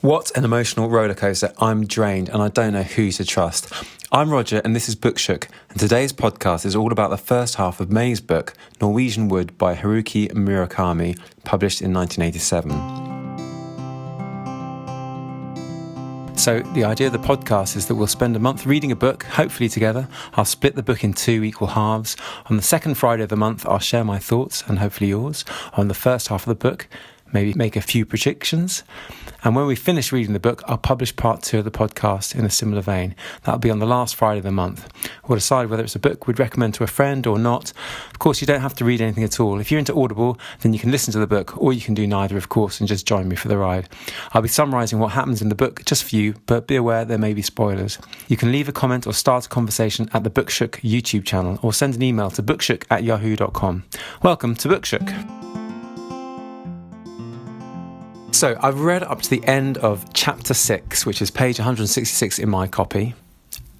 What an emotional rollercoaster. I'm drained and I don't know who to trust. I'm Roger and this is Bookshook, and today's podcast is all about the first half of May's book, Norwegian Wood by Haruki Murakami, published in 1987. So the idea of the podcast is that we'll spend a month reading a book, hopefully together. I'll split the book in 2 equal halves. On the second Friday of the month, I'll share my thoughts, and hopefully yours, on the first half of the book, maybe make a few predictions. And when we finish reading the book, I'll publish part 2 of the podcast in a similar vein. That'll be on the last Friday of the month. We'll decide whether it's a book we'd recommend to a friend or not. Of course, you don't have to read anything at all. If you're into Audible, then you can listen to the book, or you can do neither, of course, and just join me for the ride. I'll be summarising what happens in the book just for you, but be aware there may be spoilers. You can leave a comment or start a conversation at the Bookshook YouTube channel, or send an email to bookshook@yahoo.com. Welcome to Bookshook. So I've read up to the end of chapter 6, which is page 166 in my copy.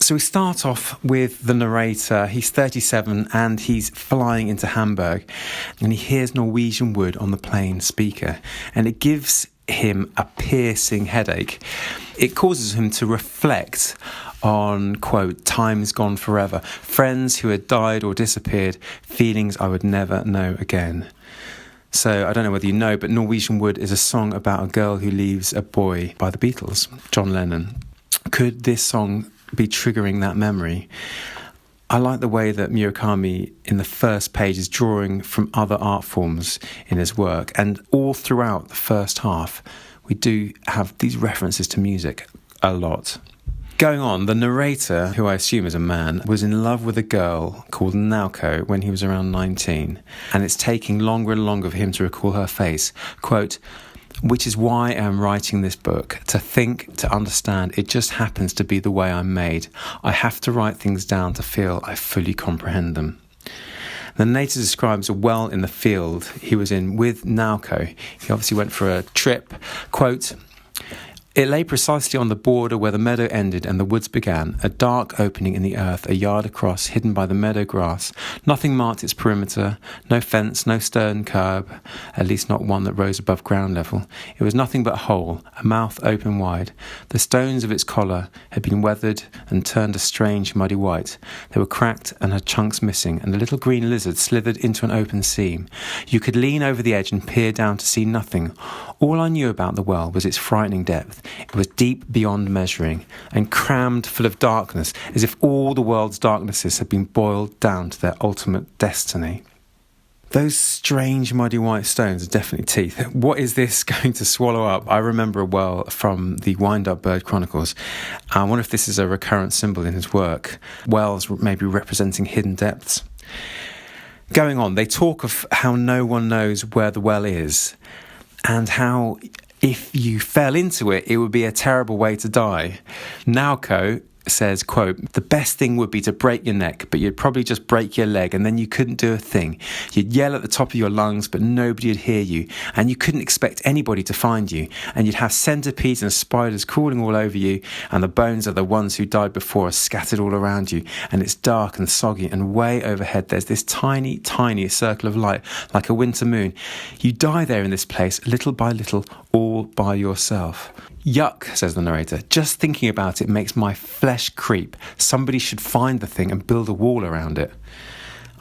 So we start off with the narrator. He's 37 and he's flying into Hamburg, and he hears Norwegian Wood on the plane speaker, and it gives him a piercing headache. It causes him to reflect on, quote, times gone forever, friends who had died or disappeared, feelings I would never know again. So I don't know whether you know, but Norwegian Wood is a song about a girl who leaves a boy by the Beatles, John Lennon. Could this song be triggering that memory? I like the way that Murakami in the first page is drawing from other art forms in his work, and all throughout the first half we do have these references to music a lot. Going on, the narrator, who I assume is a man, was in love with a girl called Naoko when he was around 19, and it's taking longer and longer for him to recall her face. Quote, "Which is why I'm writing this book, to think, to understand. It just happens to be the way I'm made. I have to write things down to feel I fully comprehend them." The narrator describes a well in the field he was in with Naoko. He obviously went for a trip. Quote, "It lay precisely on the border where the meadow ended and the woods began, a dark opening in the earth a yard across, hidden by the meadow grass. Nothing marked its perimeter, no fence, no stone curb, at least not one that rose above ground level. It was nothing but a hole, a mouth open wide. The stones of its collar had been weathered and turned a strange muddy white. They were cracked and had chunks missing, and a little green lizard slithered into an open seam. You could lean over the edge and peer down to see nothing. All I knew about the well was its frightening depth. It was deep beyond measuring, and crammed full of darkness, as if all the world's darknesses had been boiled down to their ultimate destiny." Those strange muddy white stones are definitely teeth. What is this going to swallow up? I remember a well from the Wind-Up Bird Chronicles. I wonder if this is a recurrent symbol in his work. Wells maybe representing hidden depths. Going on, they talk of how no one knows where the well is, and how if you fell into it, it would be a terrible way to die. Naoko says, quote, "The best thing would be to break your neck, but you'd probably just break your leg and then you couldn't do a thing. You'd yell at the top of your lungs, but nobody would hear you, and you couldn't expect anybody to find you, and you'd have centipedes and spiders crawling all over you, and the bones of the ones who died before are scattered all around you, and it's dark and soggy, and way overhead there's this tiny, tiny circle of light, like a winter moon. You die there in this place, little by little, all by yourself." "Yuck," says the narrator. "Just thinking about it makes my flesh creep. Somebody should find the thing and build a wall around it."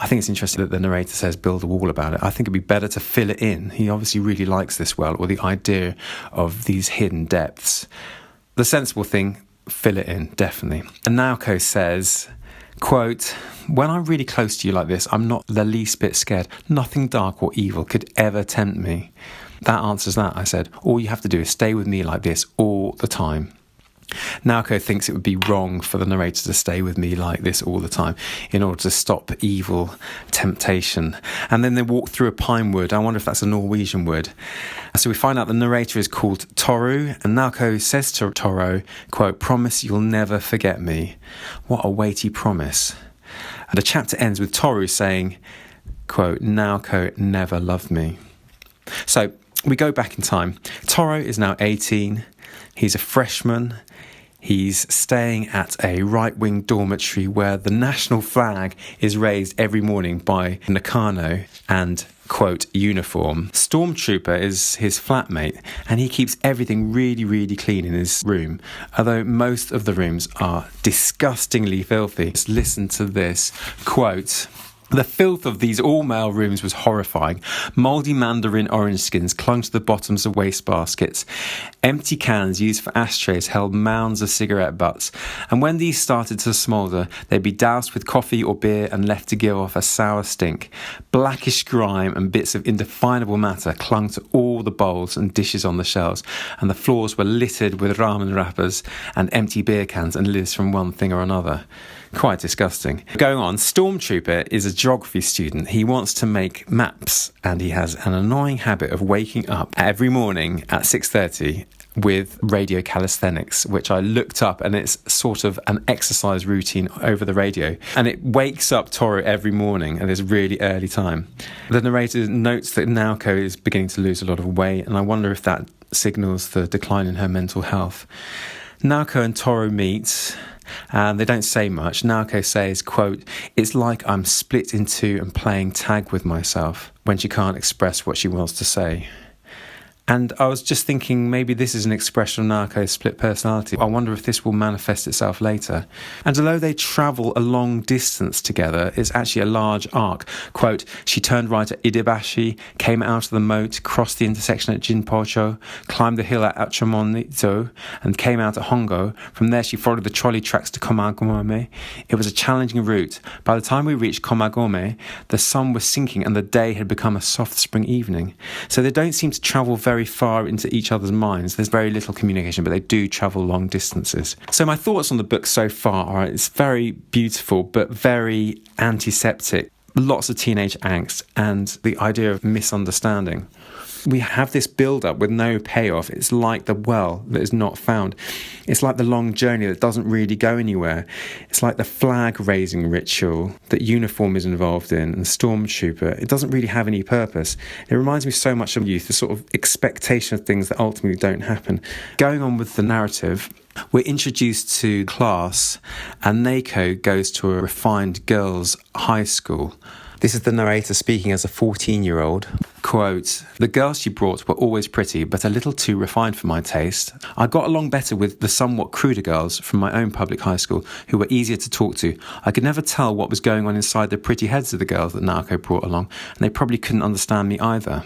I think it's interesting that the narrator says build a wall about it. I think it'd be better to fill it in. He obviously really likes this well, or the idea of these hidden depths. The sensible thing, fill it in, definitely. And Naoko says, quote, "When I'm really close to you like this, I'm not the least bit scared. Nothing dark or evil could ever tempt me." That answers that, I said. All you have to do is stay with me like this all the time. Naoko thinks it would be wrong for the narrator to stay with me like this all the time in order to stop evil temptation. And then they walk through a pine wood. I wonder if that's a Norwegian wood. So we find out the narrator is called Toru, and Naoko says to Toru, quote, "Promise you'll never forget me." What a weighty promise. And the chapter ends with Toru saying, quote, "Naoko never loved me." So we go back in time. Toru is now 18. He's a freshman. He's staying at a right-wing dormitory where the national flag is raised every morning by Nakano and quote, uniform. Stormtrooper is his flatmate, and he keeps everything really, really clean in his room, although most of the rooms are disgustingly filthy. Just listen to this, quote, "The filth of these all-male rooms was horrifying. Mouldy mandarin orange skins clung to the bottoms of wastebaskets. Empty cans used for ashtrays held mounds of cigarette butts, and when these started to smoulder, they'd be doused with coffee or beer and left to give off a sour stink. Blackish grime and bits of indefinable matter clung to all the bowls and dishes on the shelves, and the floors were littered with ramen wrappers and empty beer cans and lids from one thing or another." Quite disgusting. Going on, Stormtrooper is a geography student. He wants to make maps, and he has an annoying habit of waking up every morning at 6:30 with radio calisthenics, which I looked up, and it's sort of an exercise routine over the radio. And it wakes up Toru every morning at this really early time. The narrator notes that Naoko is beginning to lose a lot of weight, and I wonder if that signals the decline in her mental health. Naoko and Toru meet, and they don't say much. Naoko says, quote, "It's like I'm split in two and playing tag with myself," when she can't express what she wants to say. And I was just thinking, maybe this is an expression of Naoko's split personality. I wonder if this will manifest itself later. And although they travel a long distance together, it's actually a large arc. Quote, "She turned right at Idebashi, came out of the moat, crossed the intersection at Jinpocho, climbed the hill at Achamonito, and came out at Hongo. From there she followed the trolley tracks to Komagome. It was a challenging route. By the time we reached Komagome, the sun was sinking and the day had become a soft spring evening." So they don't seem to travel very far into each other's minds. There's very little communication, but they do travel long distances. So my thoughts on the book so far are it's very beautiful, but very antiseptic. Lots of teenage angst and the idea of misunderstanding. We have this build-up with no payoff. It's like the well that is not found. It's like the long journey that doesn't really go anywhere. It's like the flag-raising ritual that Uniform is involved in and Stormtrooper. It doesn't really have any purpose. It reminds me so much of youth, the sort of expectation of things that ultimately don't happen. Going on with the narrative, we're introduced to class, and Naoko goes to a refined girls' high school. This is the narrator speaking as a 14-year-old. Quote, "The girls she brought were always pretty, but a little too refined for my taste. I got along better with the somewhat cruder girls from my own public high school, who were easier to talk to. I could never tell what was going on inside the pretty heads of the girls that Naoko brought along, and they probably couldn't understand me either."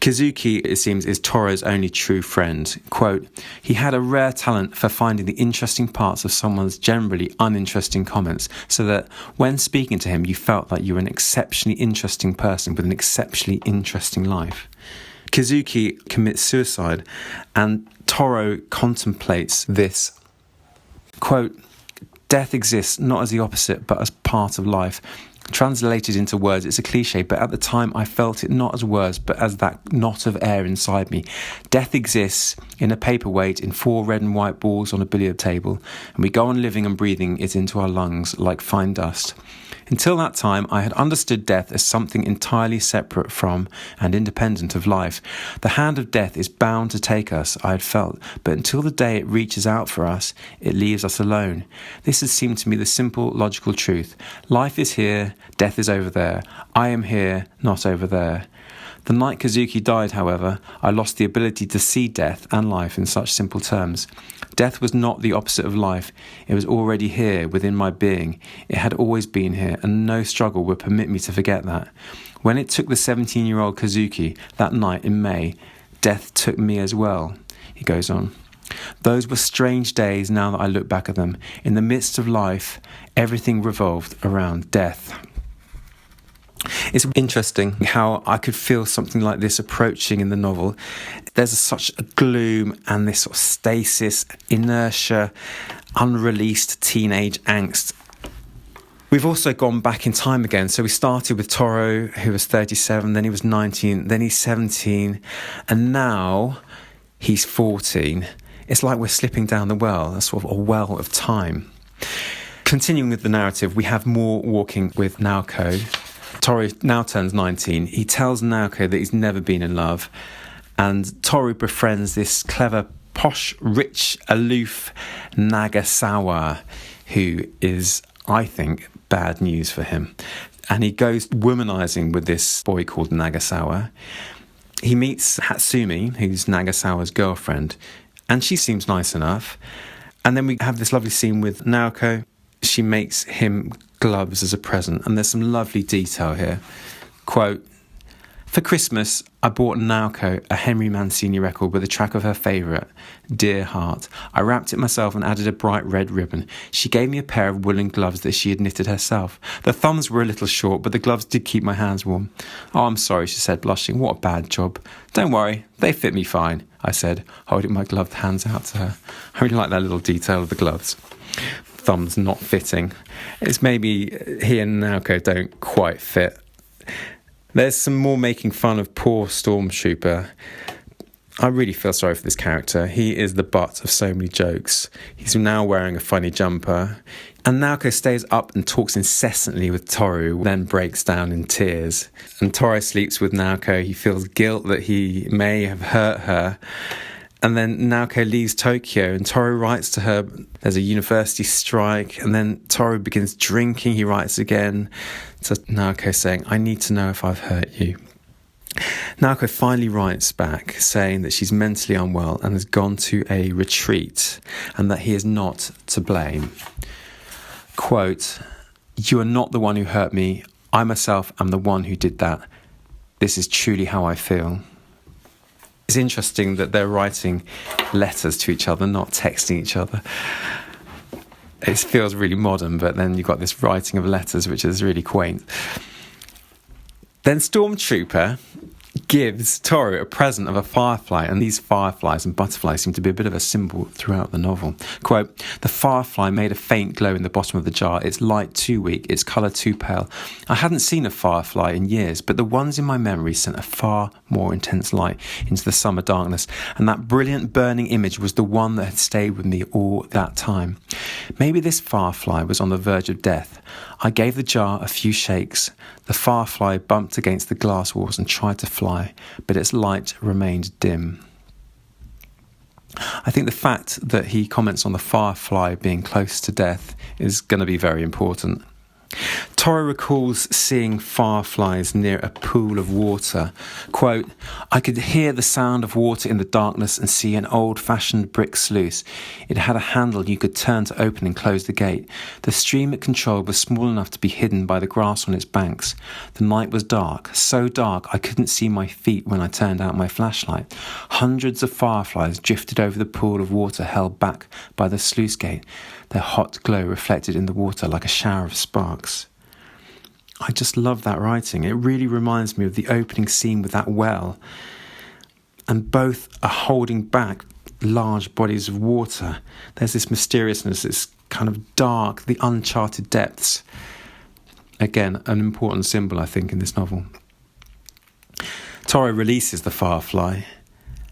Kazuki, it seems, is Toru's only true friend. Quote, "He had a rare talent for finding the interesting parts of someone's generally uninteresting comments, so that when speaking to him, you felt like you were an exceptionally interesting person with an exceptionally interesting life." Kazuki commits suicide, and Toru contemplates this. Quote, "Death exists not as the opposite, but as part of life. Translated into words, it's a cliche, but at the time I felt it not as words, but as that knot of air inside me. Death exists in a paperweight in 4 red and white balls on a billiard table, and we go on living and breathing it into our lungs like fine dust. Until that time, I had understood death as something entirely separate from and independent of life. The hand of death is bound to take us, I had felt, but until the day it reaches out for us, it leaves us alone. This had seemed to me the simple, logical truth. Life is here, death is over there. I am here, not over there. The night Kazuki died, however, I lost the ability to see death and life in such simple terms. Death was not the opposite of life. It was already here within my being. It had always been here, and no struggle would permit me to forget that. When it took the 17-year-old Kazuki that night in May, death took me as well," he goes on. "Those were strange days now that I look back at them. In the midst of life, everything revolved around death." It's interesting how I could feel something like this approaching in the novel. There's such a gloom and this sort of stasis, inertia, unreleased teenage angst. We've also gone back in time again. So we started with Toru, who was 37, then he was 19, then he's 17, and now he's 14. It's like we're slipping down the well, a sort of a well of time. Continuing with the narrative, we have more walking with Naoko. Toru now turns 19. He tells Naoko that he's never been in love, and Toru befriends this clever, posh, rich, aloof Nagasawa, who is, I think, bad news for him. and he goes womanizing with this boy called Nagasawa. He meets Hatsumi, who's Nagasawa's girlfriend, and she seems nice enough. And then we have this lovely scene with Naoko. She makes him gloves as a present, and there's some lovely detail here. Quote, "For Christmas, I bought Naoko a Henry Mancini record with a track of her favourite, Dear Heart. I wrapped it myself and added a bright red ribbon. She gave me a pair of woolen gloves that she had knitted herself. The thumbs were a little short, but the gloves did keep my hands warm. Oh, I'm sorry," she said, blushing. "What a bad job." "Don't worry, they fit me fine," I said, holding my gloved hands out to her. I really like that little detail of the gloves. Thumbs not fitting. It's maybe he and Naoko don't quite fit. There's some more making fun of poor Stormtrooper. I really feel sorry for this character. He is the butt of so many jokes. He's now wearing a funny jumper. And Naoko stays up and talks incessantly with Toru, then breaks down in tears. And Toru sleeps with Naoko. He feels guilt that he may have hurt her. And then Naoko leaves Tokyo and Toru writes to her. There's a university strike, and then Toru begins drinking. He writes again to Naoko saying, "I need to know if I've hurt you." Naoko finally writes back saying that she's mentally unwell and has gone to a retreat and that he is not to blame. Quote, "You are not the one who hurt me. I myself am the one who did that. This is truly how I feel." It's interesting that they're writing letters to each other, not texting each other. It feels really modern, but then you've got this writing of letters, which is really quaint. Then Stormtrooper gives Toru a present of a firefly, and these fireflies and butterflies seem to be a bit of a symbol throughout the novel. Quote, "The firefly made a faint glow in the bottom of the jar, its light too weak, its colour too pale. I hadn't seen a firefly in years, but the ones in my memory sent a far more intense light into the summer darkness, and that brilliant burning image was the one that had stayed with me all that time. Maybe this firefly was on the verge of death. I gave the jar a few shakes. The firefly bumped against the glass walls and tried to fly, but its light remained dim." I think the fact that he comments on the firefly being close to death is going to be very important. Toru recalls seeing fireflies near a pool of water. Quote, "I could hear the sound of water in the darkness and see an old-fashioned brick sluice. It had a handle you could turn to open and close the gate. The stream it controlled was small enough to be hidden by the grass on its banks. The night was dark, so dark I couldn't see my feet when I turned out my flashlight. Hundreds of fireflies drifted over the pool of water held back by the sluice gate, their hot glow reflected in the water like a shower of sparks." I just love that writing. It really reminds me of the opening scene with that well. And both are holding back large bodies of water. There's this mysteriousness, this kind of dark, the uncharted depths. Again, an important symbol, I think, in this novel. Toru releases the firefly,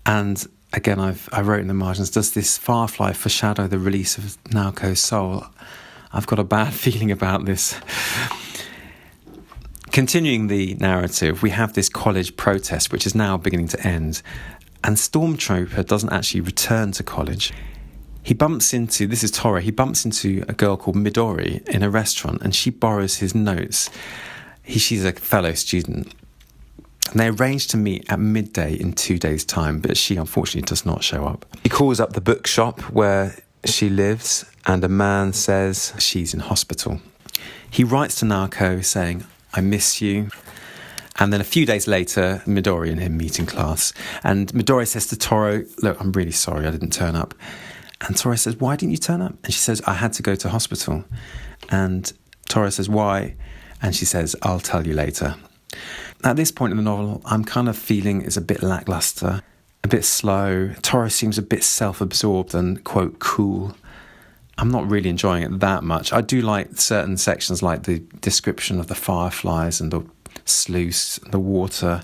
and again, I wrote in the margins, does this firefly foreshadow the release of Naoko's soul? I've got a bad feeling about this. Continuing the narrative, we have this college protest, which is now beginning to end, and Stormtrooper doesn't actually return to college. He bumps into, this is Toru, he bumps into a girl called Midori in a restaurant, and she borrows his notes. She's a fellow student. And they arrange to meet at midday in 2 days' time, but she unfortunately does not show up. He calls up the bookshop where she lives, and a man says she's in hospital. He writes to Naoko saying, "I miss you." And then a few days later, Midori and him meet in class. And Midori says to Toru, "Look, I'm really sorry I didn't turn up." And Toru says, "Why didn't you turn up?" And she says, "I had to go to hospital." And Toru says, "Why?" And she says, "I'll tell you later." At this point in the novel, I'm kind of feeling it's a bit lackluster, a bit slow. Toru seems a bit self-absorbed and, quote, cool. I'm not really enjoying it that much. I do like certain sections, like the description of the fireflies and the sluice, the water.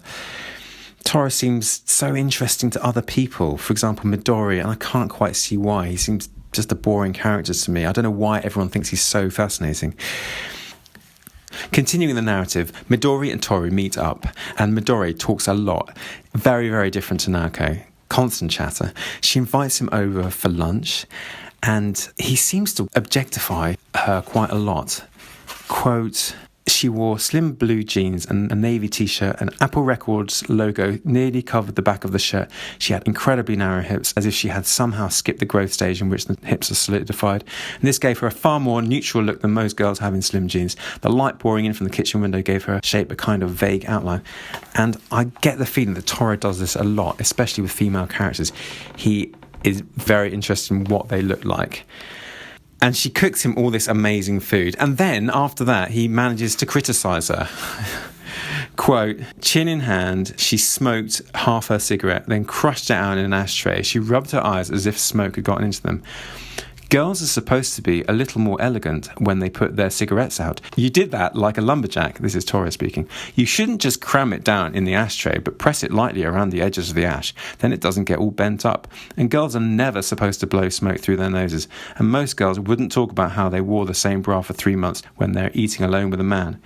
Toru seems so interesting to other people. For example, Midori, and I can't quite see why. He seems just a boring character to me. I don't know why everyone thinks he's so fascinating. Continuing the narrative, Midori and Toru meet up, and Midori talks a lot. Very, very different to Naoko. Constant chatter. She invites him over for lunch, and he seems to objectify her quite a lot. Quote, She wore slim blue jeans and a navy t-shirt. An Apple Records logo nearly covered the back of the shirt. She had incredibly narrow hips, as if she had somehow skipped the growth stage in which the hips are solidified. And this gave her a far more neutral look than most girls have in slim jeans. The light pouring in from the kitchen window gave her shape a kind of vague outline. And I get the feeling that Toru does this a lot, especially with female characters. He is very interested in what they look like. And she cooks him all this amazing food. And then, after that, he manages to criticise her. Quote, chin in hand, she smoked half her cigarette, then crushed it out in an ashtray. She rubbed her eyes as if smoke had gotten into them. Girls are supposed to be a little more elegant when they put their cigarettes out. You did that like a lumberjack. This is Toru speaking. You shouldn't just cram it down in the ashtray, but press it lightly around the edges of the ash. Then it doesn't get all bent up. And girls are never supposed to blow smoke through their noses. And most girls wouldn't talk about how they wore the same bra for 3 months when they're eating alone with a man.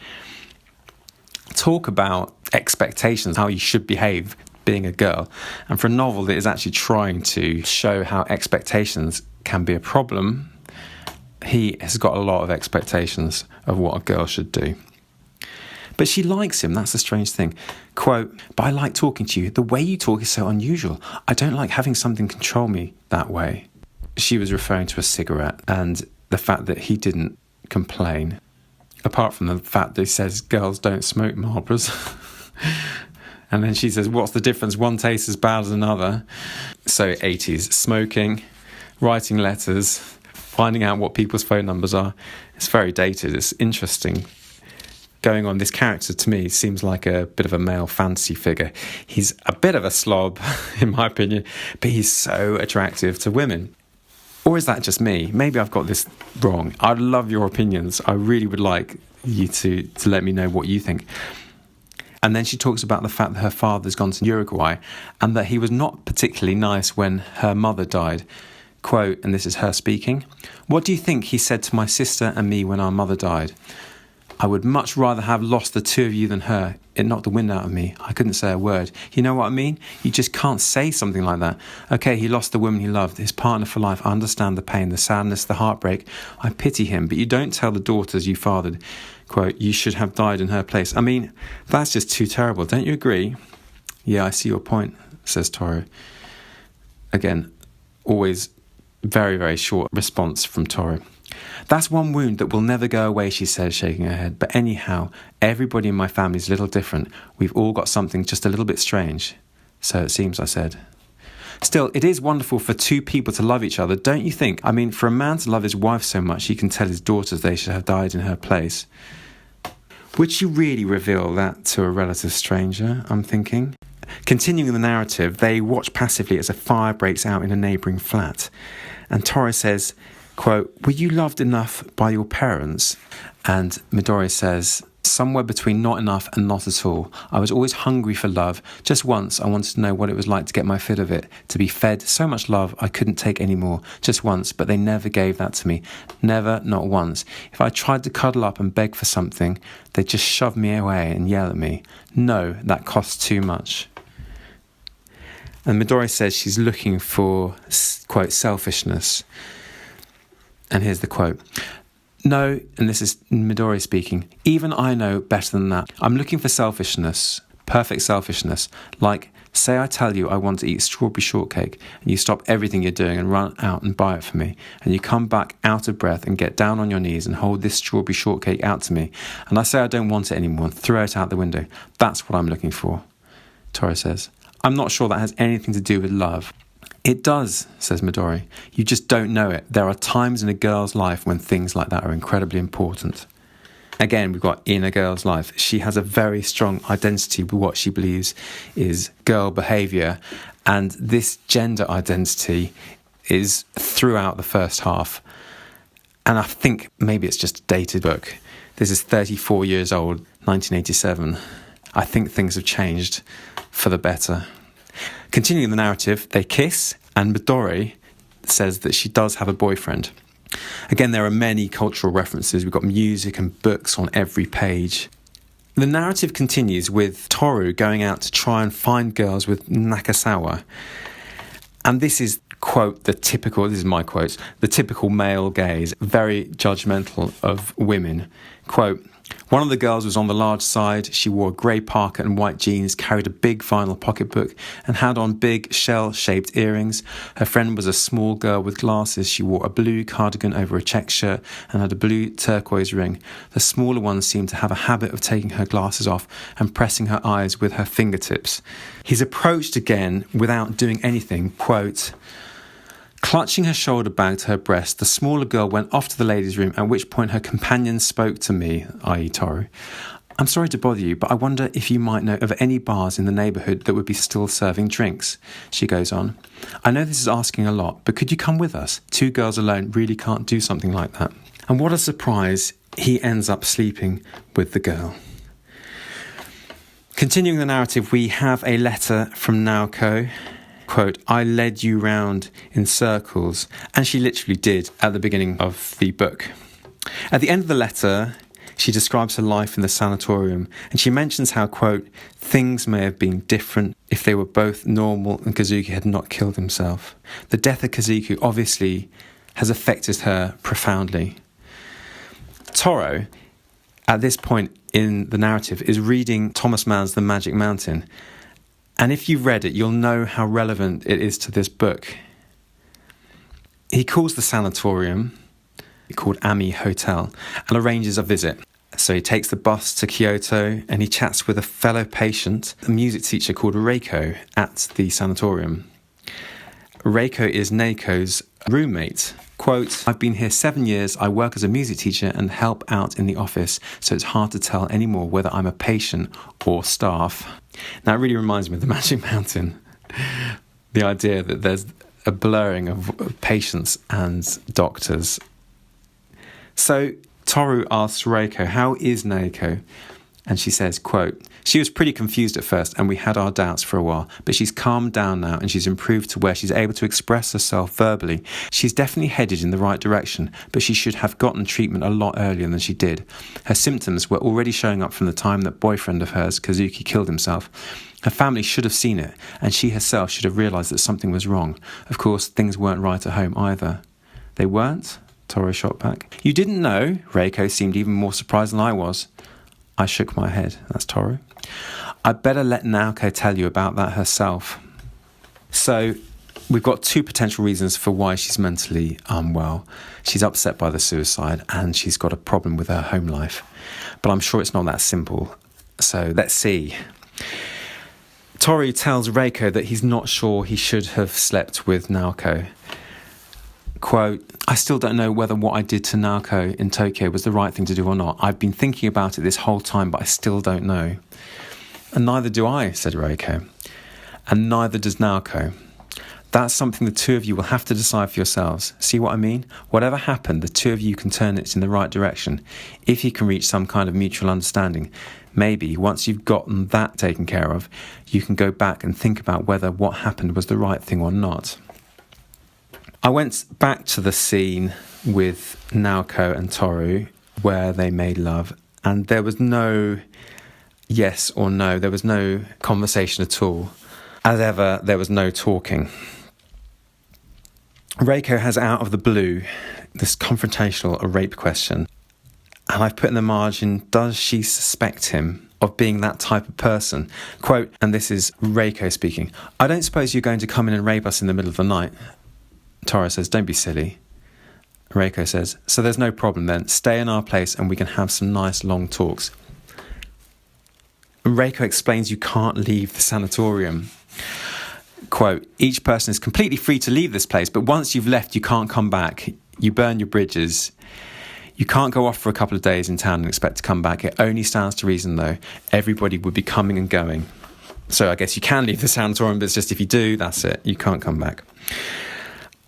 Talk about expectations, how you should behave being a girl. And for a novel that is actually trying to show how expectations can be a problem, he has got a lot of expectations of what a girl should do. But she likes him, that's the strange thing. Quote, but I like talking to you. The way you talk is so unusual. I don't like having something control me that way. She was referring to a cigarette and the fact that he didn't complain. Apart from the fact that he says girls don't smoke Marlboros. And then she says, what's the difference? One tastes as bad as another. So 80s, smoking, writing letters, finding out what people's phone numbers are. It's very dated. It's interesting. Going on, this character to me seems like a bit of a male fantasy figure. He's a bit of a slob, in my opinion, but he's so attractive to women. Or is that just me? Maybe I've got this wrong. I'd love your opinions. I really would like you to let me know what you think. And then she talks about the fact that her father's gone to Uruguay and that he was not particularly nice when her mother died. Quote, and this is her speaking, what do you think he said to my sister and me when our mother died? I would much rather have lost the two of you than her. It knocked the wind out of me. I couldn't say a word. You know what I mean? You just can't say something like that. Okay, he lost the woman he loved, his partner for life. I understand the pain, the sadness, the heartbreak. I pity him, but you don't tell the daughters you fathered, quote, you should have died in her place. I mean, that's just too terrible. Don't you agree? Yeah, I see your point, says Toru. Again, always very, very short response from Toru. That's one wound that will never go away, she says, shaking her head. But anyhow, everybody in my family is a little different. We've all got something just a little bit strange. So it seems, I said. Still, it is wonderful for two people to love each other, don't you think? I mean, for a man to love his wife so much, he can tell his daughters they should have died in her place. Would she really reveal that to a relative stranger, I'm thinking? Continuing the narrative, they watch passively as a fire breaks out in a neighbouring flat. And Toru says, quote, were you loved enough by your parents? And Midori says, somewhere between not enough and not at all. I was always hungry for love. Just once I wanted to know what it was like to get my fill of it, to be fed so much love I couldn't take any more. Just once, but they never gave that to me. Never, not once. If I tried to cuddle up and beg for something, they'd just shove me away and yell at me. No, that costs too much. And Midori says she's looking for, quote, selfishness. And here's the quote. No, and this is Midori speaking, even I know better than that. I'm looking for selfishness, perfect selfishness. Like, say I tell you I want to eat strawberry shortcake, and you stop everything you're doing and run out and buy it for me, and you come back out of breath and get down on your knees and hold this strawberry shortcake out to me, and I say I don't want it anymore and throw it out the window. That's what I'm looking for, Toru says. I'm not sure that has anything to do with love. It does, says Midori. You just don't know it. There are times in a girl's life when things like that are incredibly important. Again, we've got in a girl's life. She has a very strong identity with what she believes is girl behaviour. And this gender identity is throughout the first half. And I think maybe it's just a dated book. This is 34 years old, 1987. I think things have changed for the better. Continuing the narrative, they kiss, and Midori says that she does have a boyfriend. Again, there are many cultural references. We've got music and books on every page. The narrative continues with Toru going out to try and find girls with Nakasawa. And this is, quote, this is my quotes, the typical male gaze, very judgmental of women. Quote, One of the girls was on the large side. She wore a grey parka and white jeans, carried a big vinyl pocketbook, and had on big shell-shaped earrings. Her friend was a small girl with glasses. She wore a blue cardigan over a check shirt and had a blue turquoise ring. The smaller one seemed to have a habit of taking her glasses off and pressing her eyes with her fingertips. He's approached again without doing anything, quote, clutching her shoulder bag to her breast, the smaller girl went off to the ladies' room, at which point her companion spoke to me, i.e. Toru. I'm sorry to bother you, but I wonder if you might know of any bars in the neighbourhood that would be still serving drinks. She goes on. I know this is asking a lot, but could you come with us? 2 girls alone really can't do something like that. And what a surprise, he ends up sleeping with the girl. Continuing the narrative, we have a letter from Naoko. Quote, I led you round in circles, and she literally did at the beginning of the book. At the end of the letter, she describes her life in the sanatorium, and she mentions how, quote, things may have been different if they were both normal and Kazuki had not killed himself. The death of Kazuki obviously has affected her profoundly. Toru, at this point in the narrative, is reading Thomas Mann's The Magic Mountain. And if you've read it, you'll know how relevant it is to this book. He calls the sanatorium, called Ami Hotel, and arranges a visit. So he takes the bus to Kyoto and he chats with a fellow patient, a music teacher called Reiko, at the sanatorium. Reiko is Naoko's roommate. Quote, I've been here 7 years, I work as a music teacher and help out in the office, so it's hard to tell anymore whether I'm a patient or staff. Now it really reminds me of The Magic Mountain. The idea that there's a blurring of patients and doctors. So Toru asks Reiko, how is Naoko? And she says, quote, she was pretty confused at first and we had our doubts for a while, but she's calmed down now and she's improved to where she's able to express herself verbally. She's definitely headed in the right direction, but she should have gotten treatment a lot earlier than she did. Her symptoms were already showing up from the time that boyfriend of hers, Kazuki, killed himself. Her family should have seen it, and she herself should have realised that something was wrong. Of course, things weren't right at home either. They weren't? Toru shot back. You didn't know? Reiko seemed even more surprised than I was. I shook my head. That's Toru. I'd better let Naoko tell you about that herself. So we've got 2 potential reasons for why she's mentally unwell. She's upset by the suicide and she's got a problem with her home life. But I'm sure it's not that simple. So let's see. Toru tells Reiko that he's not sure he should have slept with Naoko. Quote, I still don't know whether what I did to Naoko in Tokyo was the right thing to do or not. I've been thinking about it this whole time, but I still don't know. And neither do I, said Reiko. And neither does Naoko. That's something the 2 of you will have to decide for yourselves. See what I mean? Whatever happened, the 2 of you can turn it in the right direction. If you can reach some kind of mutual understanding, maybe once you've gotten that taken care of, you can go back and think about whether what happened was the right thing or not. I went back to the scene with Naoko and Toru where they made love, and there was no yes or no. There was no conversation at all. As ever, there was no talking. Reiko has out of the blue this confrontational rape question, and I've put in the margin, does she suspect him of being that type of person? Quote, and this is Reiko speaking, I don't suppose you're going to come in and rape us in the middle of the night. Toru says, don't be silly. Reiko says, so there's no problem then. Stay in our place and we can have some nice long talks. Reiko explains you can't leave the sanatorium. Quote, each person is completely free to leave this place, but once you've left, you can't come back. You burn your bridges. You can't go off for a couple of days in town and expect to come back. It only stands to reason, though. Everybody would be coming and going. So I guess you can leave the sanatorium, but it's just if you do, that's it. You can't come back.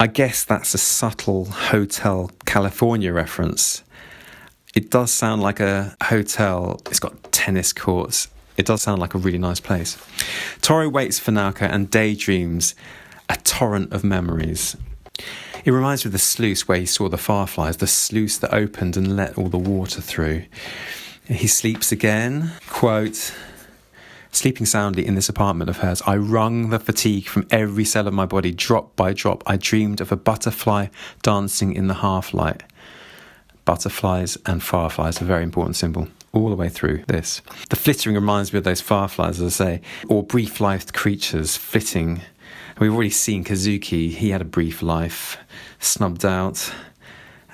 I guess that's a subtle Hotel California reference. It does sound like a hotel. It's got tennis courts. It does sound like a really nice place. Toru waits for Naoko and daydreams a torrent of memories. It reminds me of the sluice where he saw the fireflies, the sluice that opened and let all the water through. He sleeps again. Quote, sleeping soundly in this apartment of hers, I wrung the fatigue from every cell of my body, drop by drop. I dreamed of a butterfly dancing in the half-light. Butterflies and fireflies, a very important symbol. all the way through this. The flittering reminds me of those fireflies, as I say, or brief-lived creatures flitting. We've already seen Kazuki. He had a brief life, snubbed out.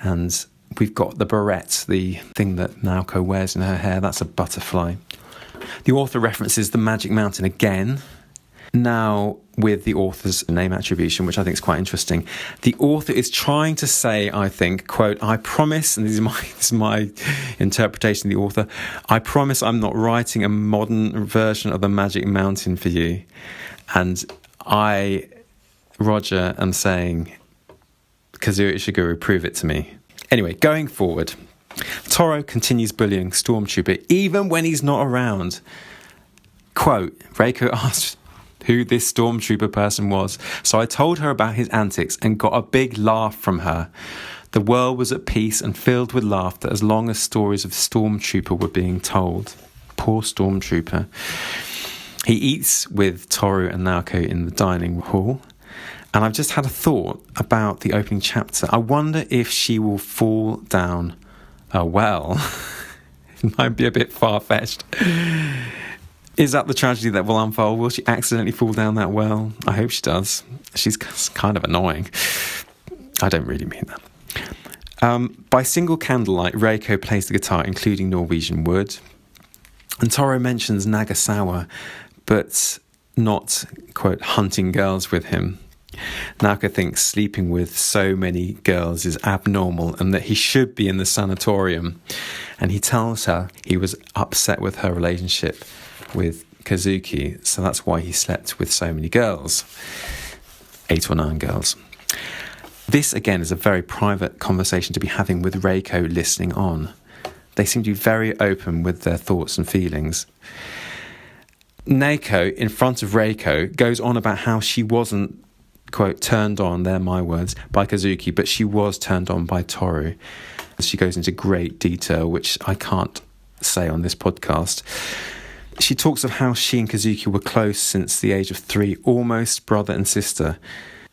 And we've got the barrette, the thing that Naoko wears in her hair. That's a butterfly. The author references the Magic Mountain again, now with the author's name attribution, which I think is quite interesting. The author is trying to say, I think, quote, I promise, and this is my interpretation of the author, I promise I'm not writing a modern version of the Magic Mountain for you. And I, Roger, am saying, Kazuo Ishiguro, prove it to me. Anyway, going forward, Toru continues bullying Stormtrooper even when he's not around. Quote, Reiko asked who this Stormtrooper person was, so I told her about his antics and got a big laugh from her. The world was at peace and filled with laughter as long as stories of Stormtrooper were being told. Poor Stormtrooper. He eats with Toru and Naoko in the dining hall. And I've just had a thought about the opening chapter. I wonder if she will fall down a well. It might be a bit far-fetched. Is that the tragedy that will unfold? Will she accidentally fall down that well? I hope she does. She's kind of annoying. I don't really mean that. By single candlelight, Reiko plays the guitar, including Norwegian Wood. And Toru mentions Nagasawa, but not, quote, hunting girls with him. Naoko thinks sleeping with so many girls is abnormal and that he should be in the sanatorium. And he tells her he was upset with her relationship with Kazuki, so that's why he slept with so many girls. 8 or 9 girls. This, again, is a very private conversation to be having with Reiko listening on. They seem to be very open with their thoughts and feelings. Naoko, in front of Reiko, goes on about how she wasn't, quote, turned on, they're my words, by Kazuki, but she was turned on by Toru. She goes into great detail, which I can't say on this podcast. She talks of how she and Kazuki were close since the age of 3, almost brother and sister.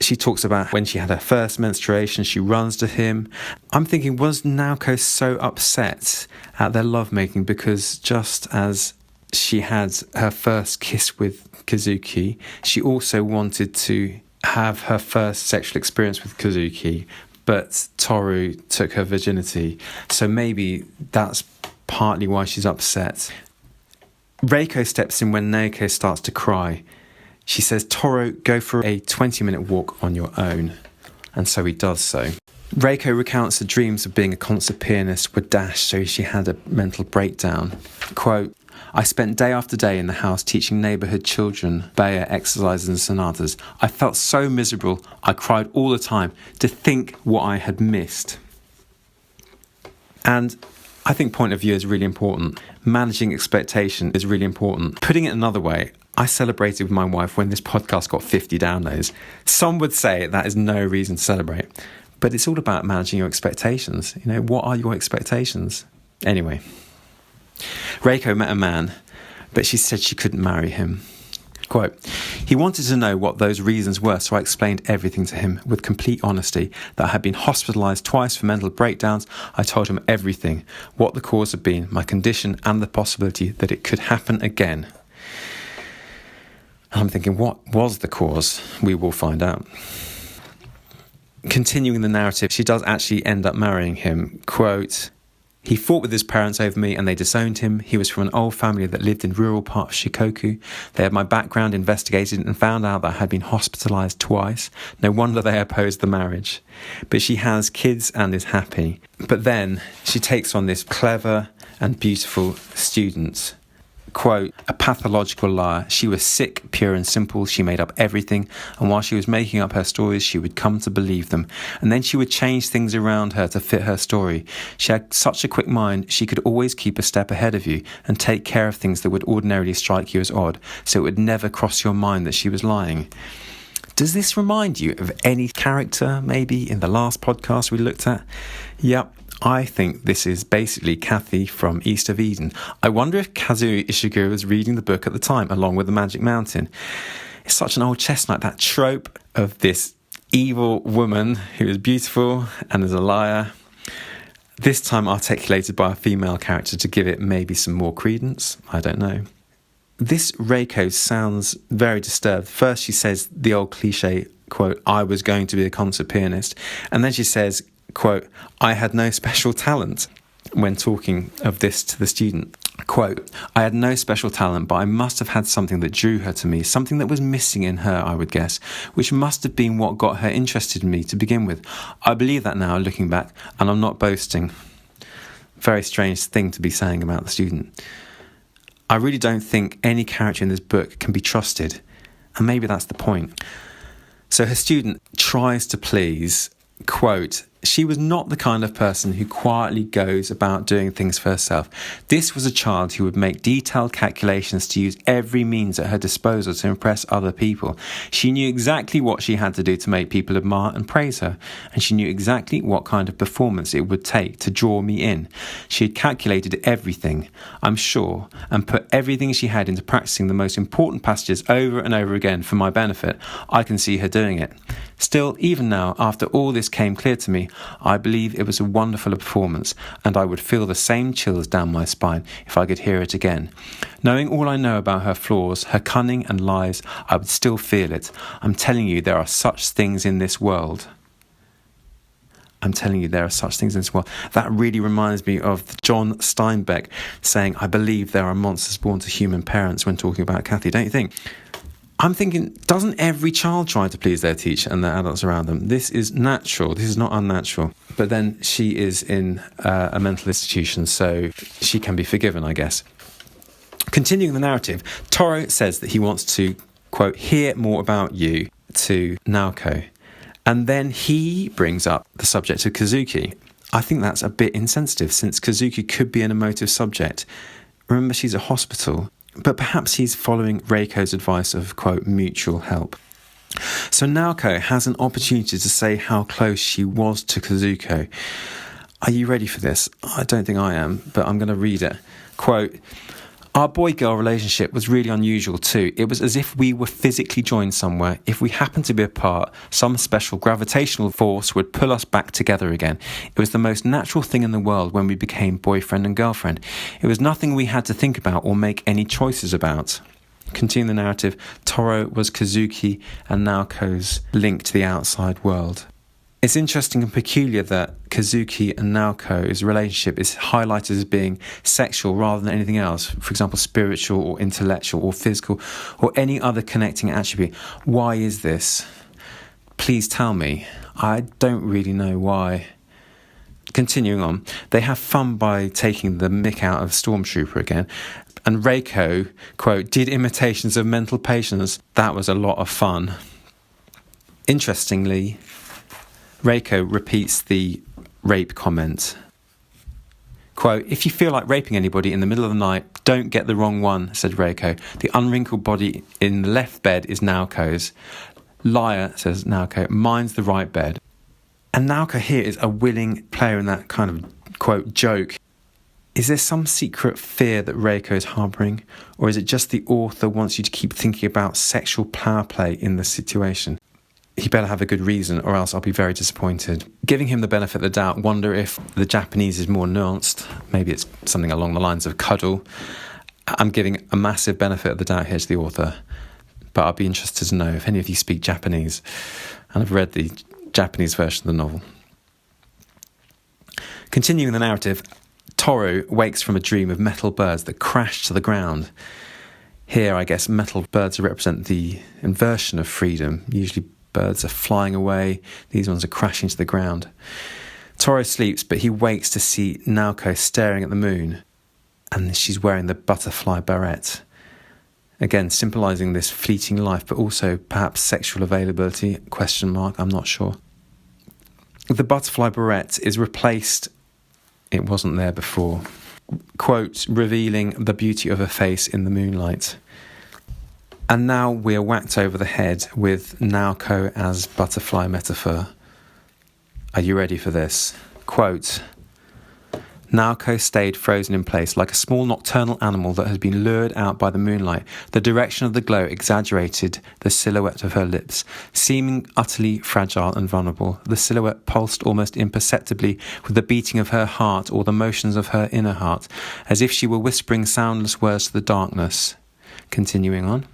She talks about when she had her first menstruation, she runs to him. I'm thinking, was Naoko so upset at their lovemaking because just as she had her first kiss with Kazuki, she also wanted to have her first sexual experience with Kazuki, but Toru took her virginity. So maybe that's partly why she's upset. Reiko steps in when Naoko starts to cry. She says, Toru, go for a 20-minute walk on your own. And so he does so. Reiko recounts the dreams of being a concert pianist were dashed, so she had a mental breakdown. Quote, I spent day after day in the house teaching neighbourhood children Bayer exercises and sonatas. I felt so miserable, I cried all the time to think what I had missed. And I think point of view is really important. Managing expectation is really important. Putting it another way, I celebrated with my wife when this podcast got 50 downloads. Some would say that is no reason to celebrate, but it's all about managing your expectations. You know, what are your expectations? Anyway, Reiko met a man, but she said she couldn't marry him. Quote, he wanted to know what those reasons were, so I explained everything to him with complete honesty, that I had been hospitalised twice for mental breakdowns. I told him everything, what the cause had been, my condition, and the possibility that it could happen again. I'm thinking, what was the cause? We will find out. Continuing the narrative, she does actually end up marrying him. Quote, he fought with his parents over me and they disowned him. He was from an old family that lived in rural part of Shikoku. They had my background investigated and found out that I had been hospitalised twice. No wonder they opposed the marriage. But she has kids and is happy. But then she takes on this clever and beautiful student. Quote, a pathological liar. She was sick, pure and simple. She made up everything. And while she was making up her stories, she would come to believe them. And then she would change things around her to fit her story. She had such a quick mind, she could always keep a step ahead of you and take care of things that would ordinarily strike you as odd, so it would never cross your mind that she was lying. Does this remind you of any character, maybe, in the last podcast we looked at? Yep. I think this is basically Kathy from East of Eden. I wonder if Kazuo Ishiguro was reading the book at the time, along with the Magic Mountain. It's such an old chestnut, that trope of this evil woman who is beautiful and is a liar. This time articulated by a female character to give it maybe some more credence. I don't know. This Reiko sounds very disturbed. First she says the old cliche, quote, I was going to be a concert pianist. And then she says, quote, I had no special talent, when talking of this to the student. Quote, I had no special talent, but I must have had something that drew her to me, something that was missing in her, I would guess, which must have been what got her interested in me to begin with. I believe that now, looking back, and I'm not boasting. Very strange thing to be saying about the student. I really don't think any character in this book can be trusted, and maybe that's the point. So her student tries to please, quote, she was not the kind of person who quietly goes about doing things for herself. This was a child who would make detailed calculations to use every means at her disposal to impress other people. She knew exactly what she had to do to make people admire and praise her, and she knew exactly what kind of performance it would take to draw me in. She had calculated everything, I'm sure, and put everything she had into practicing the most important passages over and over again for my benefit. I can see her doing it. Still, even now, after all this came clear to me, I believe it was a wonderful performance, and I would feel the same chills down my spine if I could hear it again. Knowing all I know about her flaws, her cunning and lies, I would still feel it. I'm telling you, there are such things in this world. I'm telling you, there are such things in this world. That really reminds me of John Steinbeck saying, I believe there are monsters born to human parents when talking about Kathy, don't you think? I'm thinking, doesn't every child try to please their teacher and their adults around them? This is natural. This is not unnatural. But then she is in a mental institution, so she can be forgiven, I guess. Continuing the narrative, Toru says that he wants to, quote, hear more about you to Naoko. And then he brings up the subject of Kazuki. I think that's a bit insensitive, since Kazuki could be an emotive subject. Remember, she's a hospital. But perhaps he's following Reiko's advice of, quote, mutual help. So Naoko has an opportunity to say how close she was to Kazuko. Are you ready for this? I don't think I am, but I'm going to read it. Quote, our boy-girl relationship was really unusual too. It was as if we were physically joined somewhere. If we happened to be apart, some special gravitational force would pull us back together again. It was the most natural thing in the world when we became boyfriend and girlfriend. It was nothing we had to think about or make any choices about. Continuing the narrative, Toru was Kazuki and Naoko's link to the outside world. It's interesting and peculiar that Kazuki and Naoko's relationship is highlighted as being sexual rather than anything else, for example, spiritual or intellectual or physical or any other connecting attribute. Why is this? Please tell me. I don't really know why. Continuing on, they have fun by taking the mick out of Stormtrooper again. And Reiko, quote, did imitations of mental patients. That was a lot of fun. Interestingly, Reiko repeats the rape comment. Quote, if you feel like raping anybody in the middle of the night, don't get the wrong one, said Reiko. The unwrinkled body in the left bed is Naoko's. Liar, says Naoko, mine's the right bed. And Naoko here is a willing player in that kind of, quote, joke. Is there some secret fear that Reiko is harbouring? Or is it just the author wants you to keep thinking about sexual power play in the situation? He better have a good reason, or else I'll be very disappointed. Giving him the benefit of the doubt, wonder if the Japanese is more nuanced. Maybe it's something along the lines of cuddle. I'm giving a massive benefit of the doubt here to the author, but I'd be interested to know if any of you speak Japanese and have read the Japanese version of the novel. Continuing the narrative, Toru wakes from a dream of metal birds that crash to the ground. Here, I guess, metal birds represent the inversion of freedom. Usually birds are flying away. These ones are crashing to the ground. Toru sleeps, but he wakes to see Naoko staring at the moon. And she's wearing the butterfly beret. Again, symbolising this fleeting life, but also perhaps sexual availability, ? I'm not sure. The butterfly beret is replaced. It wasn't there before. Quote, revealing the beauty of her face in the moonlight. And now we are whacked over the head with Naoko as butterfly metaphor. Are you ready for this? Quote, Naoko stayed frozen in place, like a small nocturnal animal that had been lured out by the moonlight. The direction of the glow exaggerated the silhouette of her lips. Seeming utterly fragile and vulnerable, the silhouette pulsed almost imperceptibly with the beating of her heart or the motions of her inner heart, as if she were whispering soundless words to the darkness. Continuing on.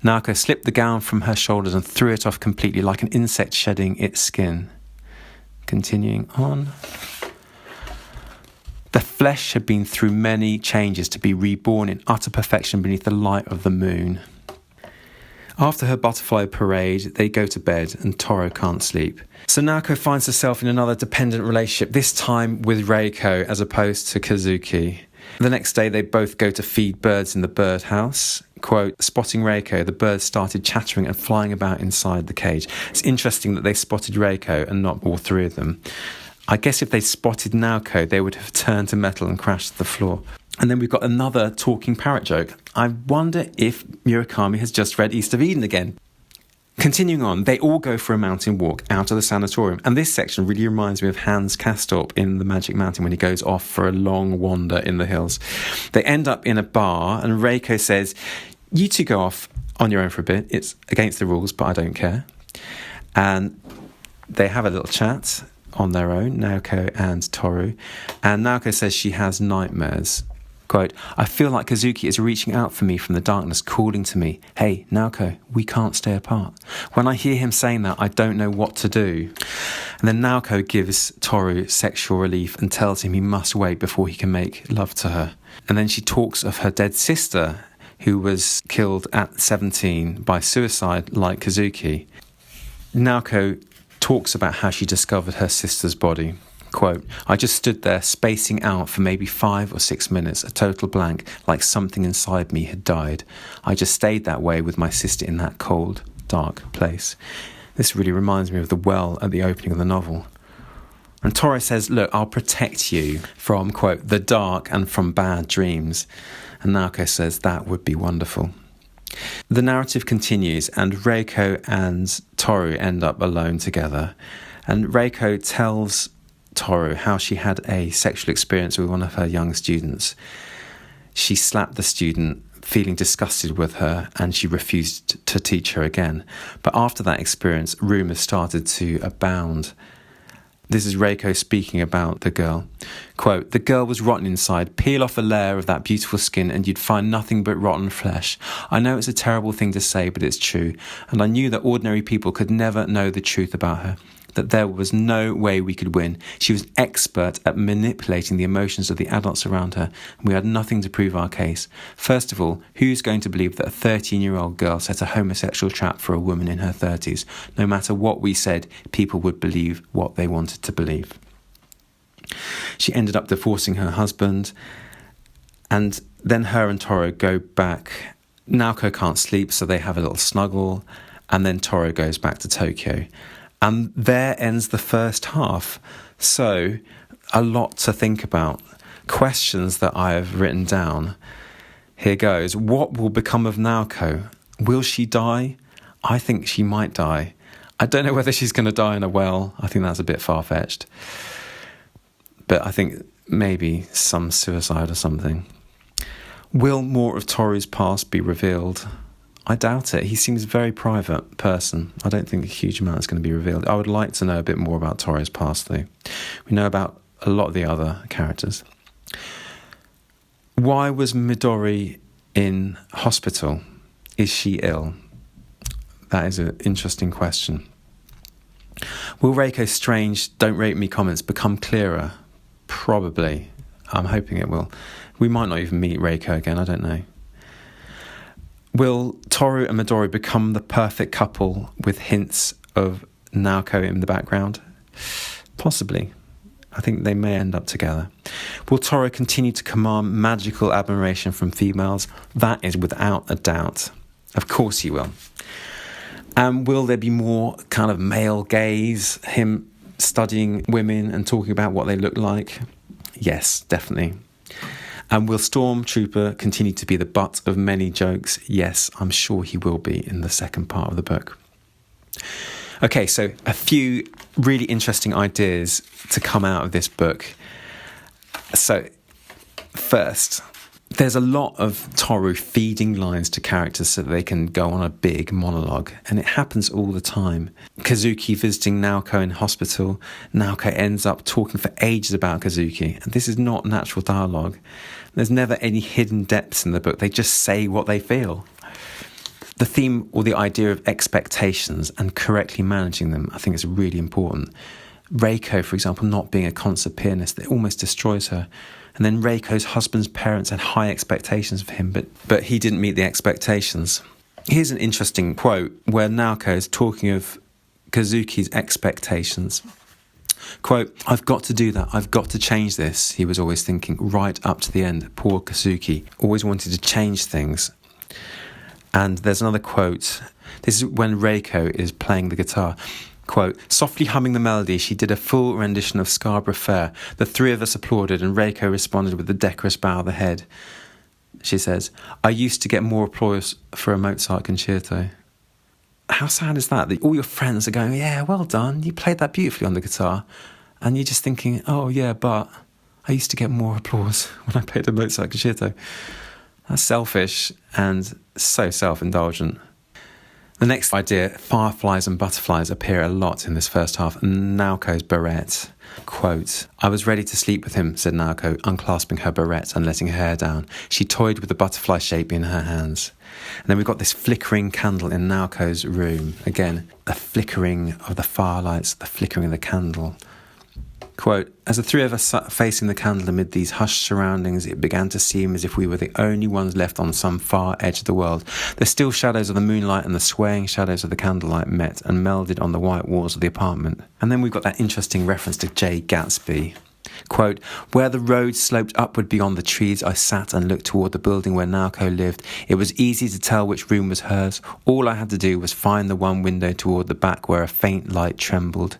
Naoko slipped the gown from her shoulders and threw it off completely, like an insect shedding its skin. Continuing on. The flesh had been through many changes to be reborn in utter perfection beneath the light of the moon. After her butterfly parade, they go to bed and Toru can't sleep. So Naoko finds herself in another dependent relationship, this time with Reiko as opposed to Kazuki. The next day they both go to feed birds in the birdhouse. Quote, spotting Reiko, the birds started chattering and flying about inside the cage. It's interesting that they spotted Reiko and not all three of them. I guess if they spotted Naoko, they would have turned to metal and crashed to the floor. And then we've got another talking parrot joke. I wonder if Murakami has just read East of Eden again. Continuing on, they all go for a mountain walk out of the sanatorium. And this section really reminds me of Hans Castorp in The Magic Mountain when he goes off for a long wander in the hills. They end up in a bar and Reiko says, "You two go off on your own for a bit. It's against the rules, but I don't care." And they have a little chat on their own, Naoko and Toru. And Naoko says she has nightmares. Quote, "I feel like Kazuki is reaching out for me from the darkness, calling to me, 'Hey, Naoko, we can't stay apart.' When I hear him saying that, I don't know what to do." And then Naoko gives Toru sexual relief and tells him he must wait before he can make love to her. And then she talks of her dead sister, who was killed at 17 by suicide like Kazuki. Naoko talks about how she discovered her sister's body. Quote, "I just stood there spacing out for maybe 5 or 6 minutes, a total blank, like something inside me had died. I just stayed that way with my sister in that cold, dark place." This really reminds me of the well at the opening of the novel. And Toru says, "Look, I'll protect you from," quote, "the dark and from bad dreams." And Naoko says, "That would be wonderful." The narrative continues and Reiko and Toru end up alone together. And Reiko tells Toru how she had a sexual experience with one of her young students. She slapped the student, feeling disgusted with her, and she refused to teach her again. But after that experience, rumours started to abound. This is Reiko speaking about the girl. Quote, "The girl was rotten inside. Peel off a layer of that beautiful skin and you'd find nothing but rotten flesh. I know it's a terrible thing to say, but it's true. And I knew that ordinary people could never know the truth about her, that there was no way we could win. She was expert at manipulating the emotions of the adults around her, and we had nothing to prove our case. First of all, who's going to believe that a 13-year-old girl set a homosexual trap for a woman in her 30s? No matter what we said, people would believe what they wanted to believe." She ended up divorcing her husband, and then her and Toru go back. Naoko can't sleep, so they have a little snuggle, and then Toru goes back to Tokyo. And there ends the first half. So, a lot to think about. Questions that I have written down. Here goes. What will become of Naoko? Will she die? I think she might die. I don't know whether she's going to die in a well. I think that's a bit far-fetched. But I think maybe some suicide or something. Will more of Toru's past be revealed? I doubt it. He seems a very private person. I don't think a huge amount is going to be revealed. I would like to know a bit more about Toru's past, though. We know about a lot of the other characters. Why was Midori in hospital? Is she ill? That is an interesting question. Will Reiko's strange "don't rate me" comments become clearer? Probably. I'm hoping it will. We might not even meet Reiko again, I don't know. Will Toru and Midori become the perfect couple with hints of Naoko in the background? Possibly. I think they may end up together. Will Toru continue to command magical admiration from females? That is without a doubt. Of course he will. And will there be more kind of male gaze, him studying women and talking about what they look like? Yes, definitely. And will Stormtrooper continue to be the butt of many jokes? Yes, I'm sure he will be in the second part of the book. Okay, so a few really interesting ideas to come out of this book. So, first, there's a lot of Toru feeding lines to characters so that they can go on a big monologue, and it happens all the time. Kazuki visiting Naoko in hospital. Naoko ends up talking for ages about Kazuki, and this is not natural dialogue. There's never any hidden depths in the book. They just say what they feel. The theme or the idea of expectations and correctly managing them, I think is really important. Reiko, for example, not being a concert pianist, it almost destroys her. And then Reiko's husband's parents had high expectations of him, but he didn't meet the expectations. Here's an interesting quote where Naoko is talking of Kazuki's expectations. Quote, "I've got to do that, I've got to change this," he was always thinking, right up to the end. Poor Kazuki, always wanted to change things. And there's another quote. This is when Reiko is playing the guitar. Quote, "Softly humming the melody, she did a full rendition of Scarborough Fair. The three of us applauded, and Reiko responded with a decorous bow of the head." She says, "I used to get more applause for a Mozart concerto." How sad is that? That all your friends are going, "Yeah, well done, you played that beautifully on the guitar." And you're just thinking, "Oh yeah, but I used to get more applause when I played a Mozart concerto." That's selfish and so self-indulgent. The next idea, fireflies and butterflies, appear a lot in this first half. Naoko's barrette. Quote, "I was ready to sleep with him," said Naoko, unclasping her barrette and letting her hair down. She toyed with the butterfly shape in her hands. And then we've got this flickering candle in Naoko's room. Again, the flickering of the firelights, the flickering of the candle. Quote, "As the three of us sat facing the candle amid these hushed surroundings, it began to seem as if we were the only ones left on some far edge of the world. The still shadows of the moonlight and the swaying shadows of the candlelight met and melded on the white walls of the apartment." And then we've got that interesting reference to Jay Gatsby. Quote, "Where the road sloped upward beyond the trees, I sat and looked toward the building where Naoko lived. It was easy to tell which room was hers. All I had to do was find the one window toward the back where a faint light trembled.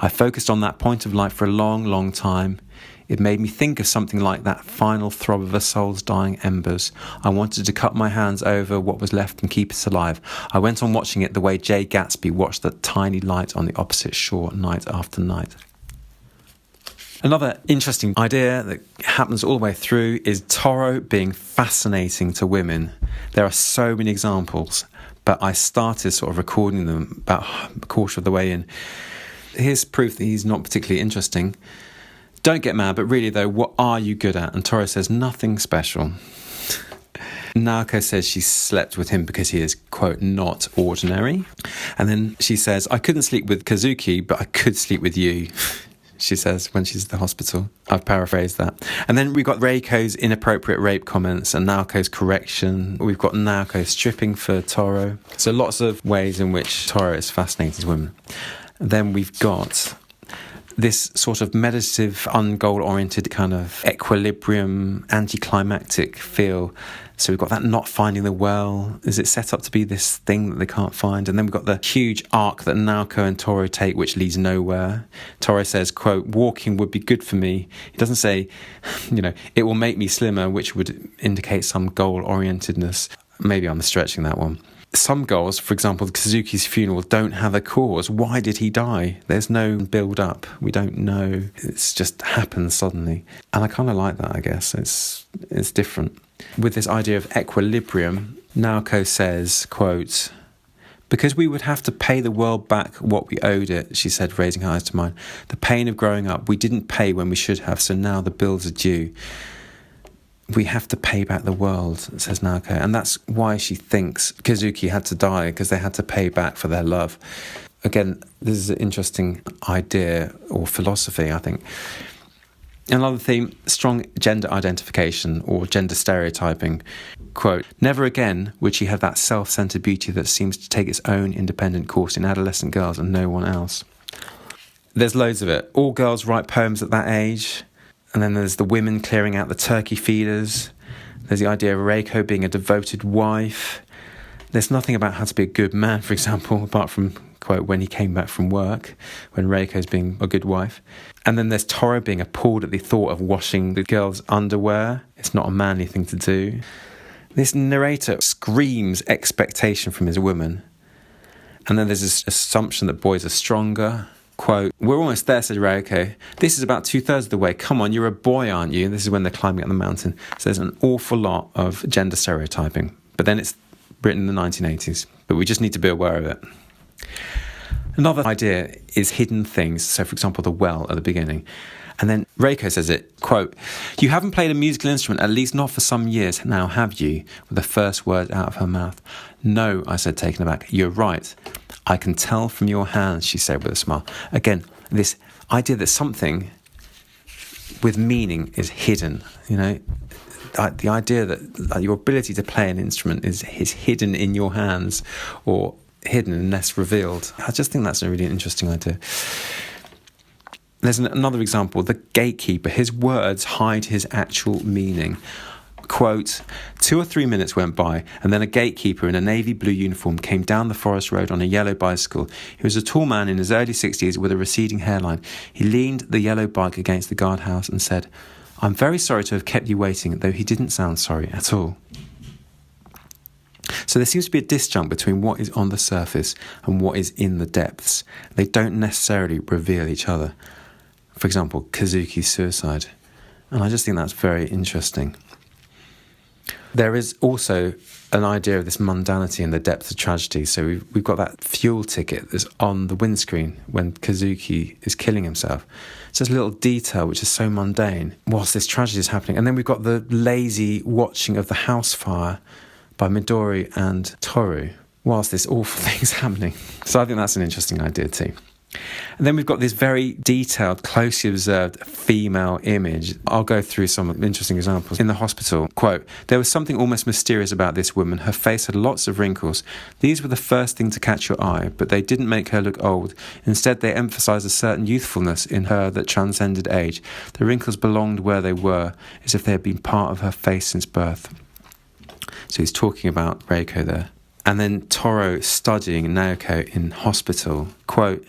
I focused on that point of light for a long, long time. It made me think of something like that final throb of a soul's dying embers. I wanted to cut my hands over what was left and keep it alive. I went on watching it the way Jay Gatsby watched that tiny light on the opposite shore night after night." Another interesting idea that happens all the way through is Toru being fascinating to women. There are so many examples, but I started sort of recording them about a quarter of the way in. Here's proof that he's not particularly interesting. "Don't get mad, but really though, what are you good at?" And Toru says, "Nothing special." Naoko says she slept with him because he is, quote, "not ordinary." And then she says, "I couldn't sleep with Kazuki, but I could sleep with you," she says when she's at the hospital. I've paraphrased that. And then we've got Reiko's inappropriate rape comments and Naoko's correction. We've got Naoko stripping for Toru. So lots of ways in which Toru is fascinating to women. Then we've got this sort of meditative, ungoal-oriented kind of equilibrium, anticlimactic feel. So we've got that not finding the well. Is it set up to be this thing that they can't find? And then we've got the huge arc that Naoko and Toru take, which leads nowhere. Toru says, quote, "Walking would be good for me." He doesn't say, "It will make me slimmer," which would indicate some goal-orientedness. Maybe I'm stretching that one. Some goals, for example, Kazuki's funeral, don't have a cause. Why did he die? There's no build-up. We don't know. It's just happened suddenly. And I kind of like that, I guess. It's different. With this idea of equilibrium, Naoko says, quote, "Because we would have to pay the world back what we owed it," she said, raising her eyes to mine. "The pain of growing up, we didn't pay when we should have, so now the bills are due." We have to pay back the world, says Naoko. And that's why she thinks Kazuki had to die, because they had to pay back for their love. Again, this is an interesting idea or philosophy, I think. Another theme, strong gender identification or gender stereotyping. Quote, "Never again would she have that self-centered beauty that seems to take its own independent course in adolescent girls and no one else." There's loads of it. All girls write poems at that age. And then there's the women clearing out the turkey feeders. There's the idea of Reiko being a devoted wife. There's nothing about how to be a good man, for example, apart from, quote, when he came back from work, when Reiko's being a good wife. And then there's Toru being appalled at the thought of washing the girl's underwear. It's not a manly thing to do. This narrator screams expectation from his woman. And then there's this assumption that boys are stronger. quote, "We're almost there," said Ryoko. "This is about 2/3 of the way. Come on, you're a boy, aren't you?" This is when they're climbing up the mountain. So there's an awful lot of gender stereotyping. But then it's written in the 1980s. But we just need to be aware of it. Another idea is hidden things. So, for example, the well at the beginning. And then Reiko says it, quote, "You haven't played a musical instrument, at least not for some years now, have you?" With the first word out of her mouth. "No," I said, taken aback. "You're right. I can tell from your hands," she said with a smile. Again, this idea that something with meaning is hidden, you know, the idea that your ability to play an instrument is hidden in your hands, or hidden unless revealed. I just think that's a really interesting idea. There's another example, the gatekeeper. His words hide his actual meaning. Quote, "2 or 3 minutes went by, and then a gatekeeper in a navy blue uniform came down the forest road on a yellow bicycle. He was a tall man in his early 60s with a receding hairline. He leaned the yellow bike against the guardhouse and said, 'I'm very sorry to have kept you waiting,' though he didn't sound sorry at all." So there seems to be a disjunct between what is on the surface and what is in the depths. They don't necessarily reveal each other. For example, Kazuki's suicide. And I just think that's very interesting. There is also an idea of this mundanity in the depths of tragedy. So we've got that fuel ticket that's on the windscreen when Kazuki is killing himself. It's just a little detail which is so mundane whilst this tragedy is happening. And then we've got the lazy watching of the house fire by Midori and Toru whilst this awful thing is happening. So I think that's an interesting idea too. And then we've got this very detailed, closely observed female image. I'll go through some interesting examples. In the hospital, quote, "There was something almost mysterious about this woman. Her face had lots of wrinkles. These were the first thing to catch your eye, but they didn't make her look old. Instead, they emphasized a certain youthfulness in her that transcended age. The wrinkles belonged where they were, as if they had been part of her face since birth." So he's talking about Reiko there. And then Toru studying Naoko in hospital, quote,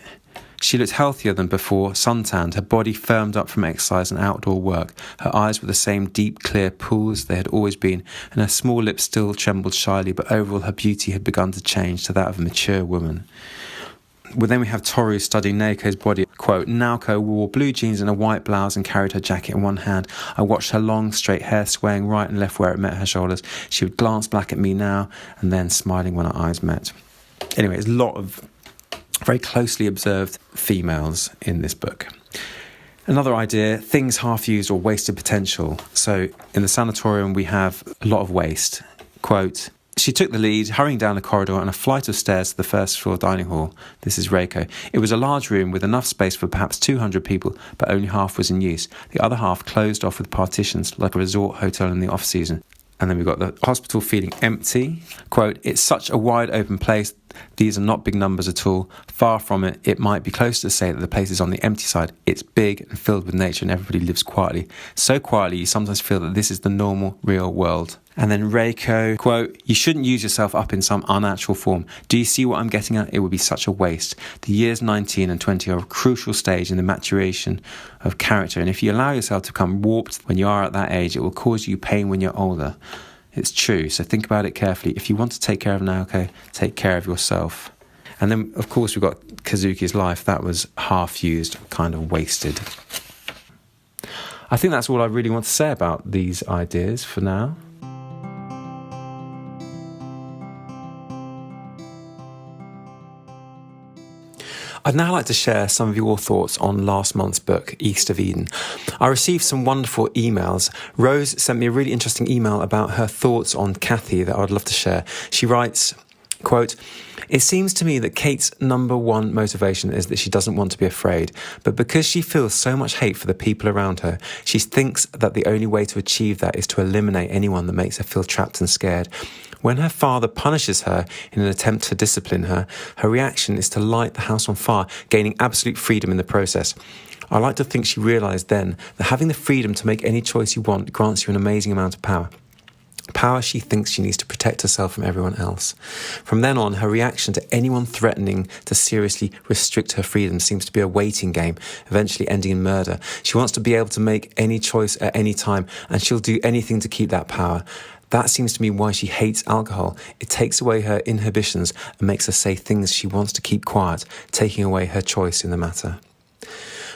"She looked healthier than before, suntanned, her body firmed up from exercise and outdoor work. Her eyes were the same deep, clear pools they had always been, and her small lips still trembled shyly, but overall her beauty had begun to change to that of a mature woman." Well, then we have Toru studying Naoko's body. Quote, "Naoko wore blue jeans and a white blouse and carried her jacket in one hand. I watched her long, straight hair swaying right and left where it met her shoulders. She would glance back at me now and then, smiling when our eyes met." Anyway, there's a lot of very closely observed females in this book. Another idea, things half used or wasted potential. So in the sanatorium, we have a lot of waste. Quote, "She took the lead, hurrying down the corridor and a flight of stairs to the first floor dining hall." This is Reiko. "It was a large room with enough space for perhaps 200 people, but only half was in use. The other half closed off with partitions, like a resort hotel in the off-season." And then we've got the hospital feeling empty. Quote, "It's such a wide open place. These are not big numbers at all. Far from it. It might be closer to say that the place is on the empty side. It's big and filled with nature and everybody lives quietly. So quietly you sometimes feel that this is the normal, real world." And then Reiko, quote, "You shouldn't use yourself up in some unnatural form. Do you see what I'm getting at? It would be such a waste. The years 19 and 20 are a crucial stage in the maturation of character, and if you allow yourself to become warped when you are at that age, it will cause you pain when you're older. It's true, so think about it carefully. If you want to take care of Naoko, take care of yourself." And then, of course, we've got Kazuki's life. That was half-used, kind of wasted. I think that's all I really want to say about these ideas for now. I'd now like to share some of your thoughts on last month's book, East of Eden. I received some wonderful emails. Rose sent me a really interesting email about her thoughts on Kathy that I would love to share. She writes, quote, "It seems to me that Kate's number one motivation is that she doesn't want to be afraid, but because she feels so much hate for the people around her, she thinks that the only way to achieve that is to eliminate anyone that makes her feel trapped and scared. When her father punishes her in an attempt to discipline her, her reaction is to light the house on fire, gaining absolute freedom in the process. I like to think she realised then that having the freedom to make any choice you want grants you an amazing amount of power. Power she thinks she needs to protect herself from everyone else. From then on, her reaction to anyone threatening to seriously restrict her freedom seems to be a waiting game, eventually ending in murder. She wants to be able to make any choice at any time, and she'll do anything to keep that power. That seems to me why she hates alcohol. It takes away her inhibitions and makes her say things she wants to keep quiet, taking away her choice in the matter.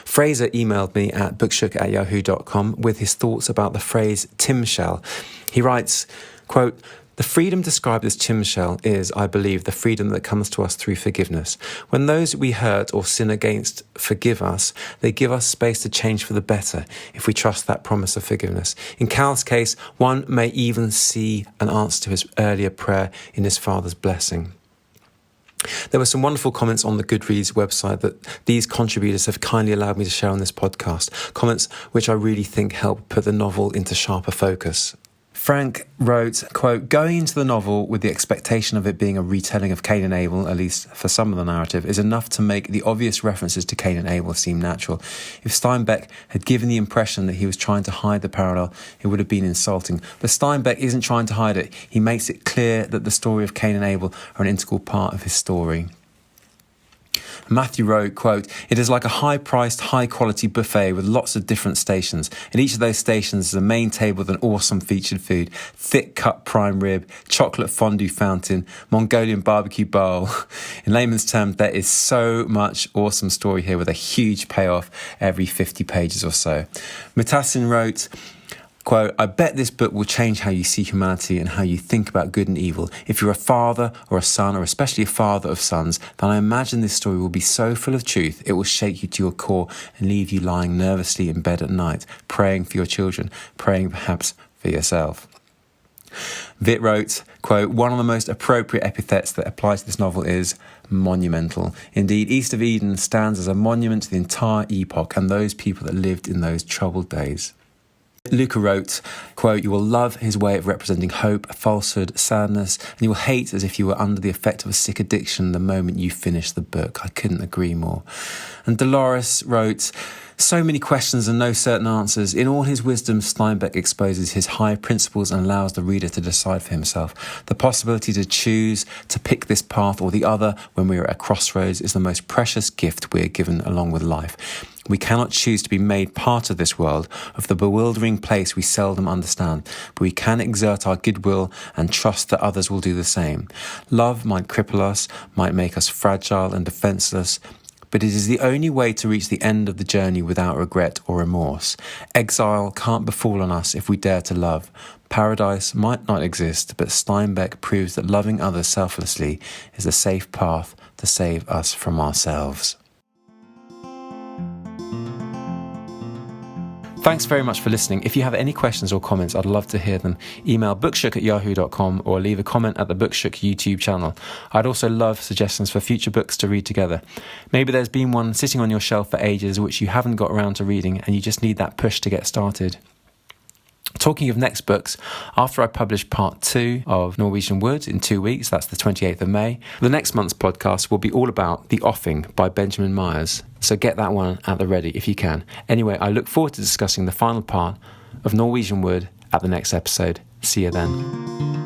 Fraser emailed me at bookshook@yahoo.com with his thoughts about the phrase timshel. He writes, quote, "The freedom described as timshel is, I believe, the freedom that comes to us through forgiveness. When those we hurt or sin against forgive us, they give us space to change for the better if we trust that promise of forgiveness. In Cal's case, one may even see an answer to his earlier prayer in his father's blessing." There were some wonderful comments on the Goodreads website that these contributors have kindly allowed me to share on this podcast, comments which I really think help put the novel into sharper focus. Frank wrote, quote, "Going into the novel with the expectation of it being a retelling of Cain and Abel, at least for some of the narrative, is enough to make the obvious references to Cain and Abel seem natural. If Steinbeck had given the impression that he was trying to hide the parallel, it would have been insulting. But Steinbeck isn't trying to hide it. He makes it clear that the story of Cain and Abel are an integral part of his story." Matthew wrote, quote, "It is like a high-priced, high-quality buffet with lots of different stations. At each of those stations is a main table with an awesome featured food, thick-cut prime rib, chocolate fondue fountain, Mongolian barbecue bowl. In layman's terms, there is so much awesome story here with a huge payoff every 50 pages or so." Mutassin wrote, quote, "I bet this book will change how you see humanity and how you think about good and evil. If you're a father or a son, or especially a father of sons, then I imagine this story will be so full of truth, it will shake you to your core and leave you lying nervously in bed at night, praying for your children, praying perhaps for yourself." Vit wrote, quote, "One of the most appropriate epithets that applies to this novel is monumental. Indeed, East of Eden stands as a monument to the entire epoch and those people that lived in those troubled days." Luca wrote, quote, "You will love his way of representing hope, falsehood, sadness, and you will hate as if you were under the effect of a sick addiction the moment you finish the book. I couldn't agree more." And Dolores wrote, "So many questions and no certain answers. In all his wisdom, Steinbeck exposes his high principles and allows the reader to decide for himself. The possibility to choose to pick this path or the other when we are at a crossroads is the most precious gift we are given along with life. We cannot choose to be made part of this world, of the bewildering place we seldom understand, but we can exert our goodwill and trust that others will do the same. Love might cripple us, might make us fragile and defenseless, but it is the only way to reach the end of the journey without regret or remorse. Exile can't befall on us if we dare to love. Paradise might not exist, but Steinbeck proves that loving others selflessly is a safe path to save us from ourselves." Thanks very much for listening. If you have any questions or comments, I'd love to hear them. Email bookshook@yahoo.com or leave a comment at the Bookshook YouTube channel. I'd also love suggestions for future books to read together. Maybe there's been one sitting on your shelf for ages which you haven't got around to reading and you just need that push to get started. Talking of next books, after I publish part 2 of Norwegian Wood in 2 weeks, that's the 28th of May, the next month's podcast will be all about The Offing by Benjamin Myers. So get that one at the ready if you can. Anyway, I look forward to discussing the final part of Norwegian Wood at the next episode. See you then.